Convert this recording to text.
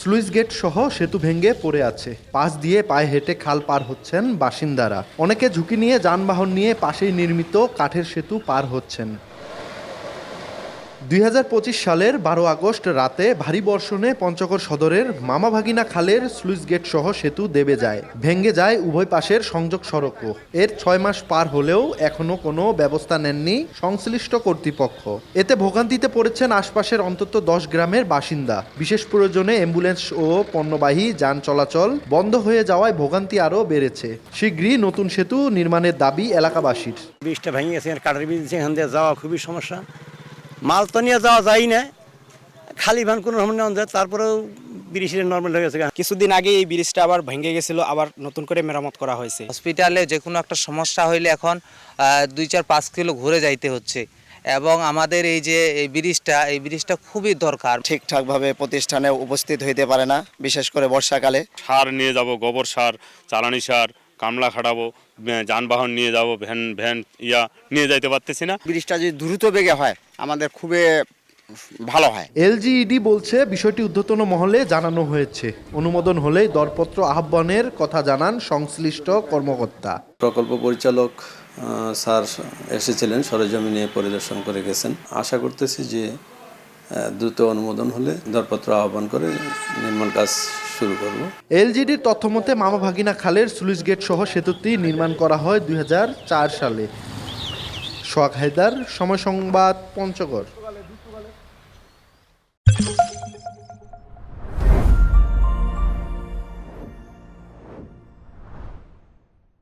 Sluice gate সহ সেতু ভেঙে পড়ে আছে। পাশ দিয়ে পায়ে হেঁটে খাল পার হচ্ছেন বাসিন্দারা। অনেকে ঝুঁকি নিয়ে যানবাহন নিয়ে পাশেই নির্মিত কাঠের সেতু পার হচ্ছেন। ২০২৫ সালের ১২ আগস্ট রাতে ভারী বর্ষণে পঞ্চগড় সদরের মামাভাগিনা খালের স্লুইস গেট সহ সেতু দেবে যায়। ভেঙে যায় উভয় পাশের সংযোগ সড়কও। এর ৬ মাস পার হলেও এখনও কোনো ব্যবস্থা নেননি সংশ্লিষ্ট কর্তৃপক্ষ। এতে ভোগান্তিতে পড়েছেন আশপাশের অন্তত ১০ গ্রামের বাসিন্দা। বিশেষ প্রয়োজনে অ্যাম্বুলেন্স ও পণ্যবাহী যান চলাচল বন্ধ হয়ে যাওয়ায় ভোগান্তি আরও বেড়েছে। শীঘ্রই নতুন সেতু নির্মাণের দাবি এলাকাবাসীর। ব্রিজটা ভেঙে গেছে, কাঠের ব্রিজ, এখান দিয়ে যাওয়া খুবই সমস্যা। মাল তো নিয়ে যাওয়া যায় না, খালি ভ্যান কোনো রকম নেওয়া যায়, তারপরেও ব্রিজটা নর্মাল হয়ে গেছে। কিছুদিন আগে এই ব্রিজটা আবার ভেঙে গেছিল, আবার নতুন করে মেরামত করা হয়েছে। হসপিটালে যে কোনো একটা সমস্যা হইলে এখন ২-৪-৫ কিলো ঘুরে যাইতে হচ্ছে এবং আমাদের এই যে এই ব্রিজটা খুবই দরকার। ঠিকঠাকভাবে প্রতিষ্ঠানে উপস্থিত হইতে পারে না, বিশেষ করে বর্ষাকালে। সার নিয়ে যাব, গোবর সার, জ্বালানি সার, কামলা খাটাবো, যানবাহন নিয়ে যাব, ভ্যান নিয়ে যাইতে পারতেছি না। ব্রিজটা যদি দ্রুত বেগে হয় আমাদের খুবই ভালো হয়। এলজিইডি বলছে বিষয়টি ঊর্ধ্বতন মহলে জানানো হয়েছে। অনুমোদন হলেই দরপত্র আহ্বানের কথা জানান সংশ্লিষ্ট কর্মকর্তা। প্রকল্প পরিচালক স্যার এসেছিলেন, সরেজমিনে পরিদর্শন করে গেছেন। আশা করতেছি যে দ্রুত অনুমোদন হলে দরপত্র আহ্বান করে নির্মাণ কাজ শুরু করব। এলজিইডির তথ্যমতে মামাভাগিনা খালের স্লুইস গেট সহ সেতুটি নির্মাণ করা হয় ২০০৪ সালে। সোহাগ হায়দার, সময় সংবাদ, পঞ্চগড়।